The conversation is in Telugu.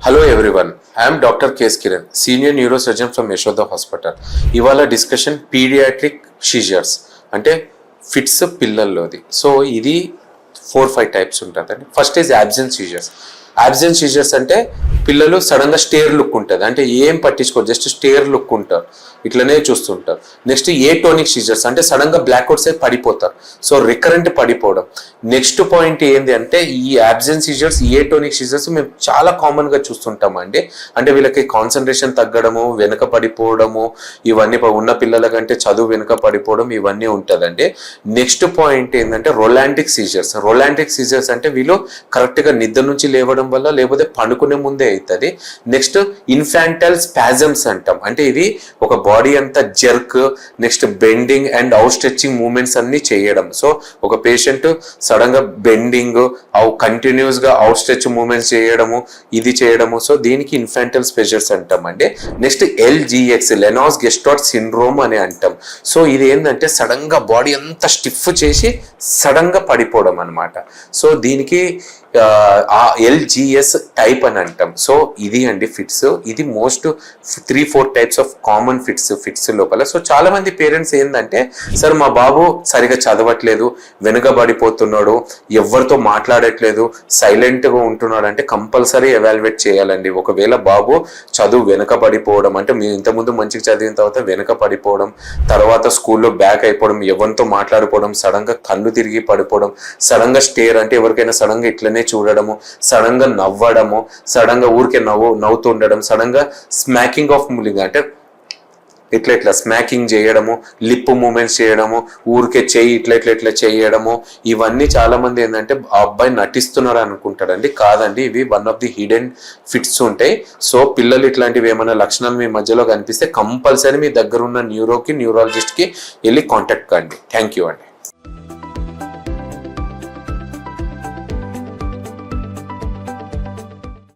Hello everyone, I'm doctor KS Kiran, senior neurosurgeon from Yashoda hospital. ఇవాళ డిస్కషన్ పీడియాట్రిక్ సీజర్స్ అంటే ఫిట్స్ పిల్లల్లోది. సో ఇది 4-5 టైప్స్ ఉంటుందండి. First is absent seizures. Absent seizures అంటే పిల్లలు సడన్గా స్టేర్ లుక్ ఉంటుంది, అంటే ఏం పట్టించుకోరు, జస్ట్ స్టేర్ లుక్ ఉంటారు, ఇట్లనే చూస్తుంటారు. నెక్స్ట్ ఏటోనిక్ సీజర్స్ అంటే సడన్గా బ్లాక్అవుట్స్ అయి పడిపోతారు, సో రికరెంట్ పడిపోవడం. నెక్స్ట్ పాయింట్ ఏంటి అంటే ఈ యాబ్సెంట్ సీజర్స్, ఏటోనిక్ సీజర్స్ మేము చాలా కామన్గా చూస్తుంటామండి. అంటే వీళ్ళకి కాన్సన్ట్రేషన్ తగ్గడము, వెనుక పడిపోవడము, ఇవన్నీ ఉన్న పిల్లల కంటే చదువు వెనుక పడిపోవడం ఇవన్నీ ఉంటుందండి. నెక్స్ట్ పాయింట్ ఏంటంటే రొలాంటిక్ సీజర్స్. రొలాంటిక్ సీజర్స్ అంటే వీళ్ళు కరెక్ట్గా నిద్ర నుంచి లేవడం వల్ల, లేకపోతే పడుకునే ముందే అవుతుంది. నెక్స్ట్ ఇన్ఫాంటైల్ స్పాజమ్స్ అంటాం, అంటే ఇది ఒక బాడీ అంతా jerk, next bending and out stretching movements అన్ని చేయడం. సో ఒక పేషెంట్ సడన్ గా బెండింగ్, కంటిన్యూస్ గా అవుట్ స్ట్రెచ్ మూమెంట్స్ చేయడము, ఇది చేయడము. సో దీనికి ఇన్ఫాంటైల్ స్పెజర్స్ అంటాం అండి. Next LGX, Lennox Gastaut syndrome అని అంటాం. సో ఇది ఏంటంటే సడన్ గా బాడీ అంతా స్టిఫ్ చేసి సడన్ గా పడిపోవడం అనమాట. సో దీనికి LGS టైప్ అని అంటాం. సో ఇది అండి ఫిట్స్. ఇది most 3-4 types of common fits లోపల. సో చాలా మంది పేరెంట్స్ ఏంటంటే, సార్ మా బాబు సరిగా చదవట్లేదు, వెనుకబడిపోతున్నాడు, ఎవరితో మాట్లాడట్లేదు, సైలెంట్గా ఉంటున్నాడు అంటే కంపల్సరీ ఎవాల్యుయేట్ చేయాలండి. ఒకవేళ బాబు చదువు వెనుకబడిపోవడం అంటే, మీరు ఇంతకుముందు మంచిగా చదివిన తర్వాత వెనుక పడిపోవడం, తర్వాత స్కూల్లో బ్యాక్ అయిపోవడం, ఎవరితో మాట్లాడిపోవడం, సడన్గా కళ్ళు తిరిగి పడిపోవడం, సడన్గా స్టేర్ అంటే ఎవరికైనా సడన్గా ఇట్లనే చూడడము, సడన్ గా నవ్వడము, సడన్ గా ఊరికే నవ్వుతుండడం, సడన్ గా స్మాకింగ్ ఆఫ్ మూలింగ్ అంటే ఇట్లా స్మాకింగ్ చేయడము, లిప్ మూమెంట్స్ చేయడము, ఊరికే చెయ్యి ఇట్లా చేయడము, ఇవన్నీ చాలా మంది ఏంటంటే ఆ అబ్బాయి నటిస్తున్నారు అనుకుంటాడండి. కాదండి, ఇవి one of the hidden fits ఉంటాయి. సో పిల్లలు ఇట్లాంటివి ఏమైనా లక్షణాలు మీ మధ్యలో కనిపిస్తే కంపల్సరీ మీ దగ్గర ఉన్న న్యూరాలజిస్ట్ కి వెళ్ళి కాంటాక్ట్ కండి. థ్యాంక్ యూ అండి.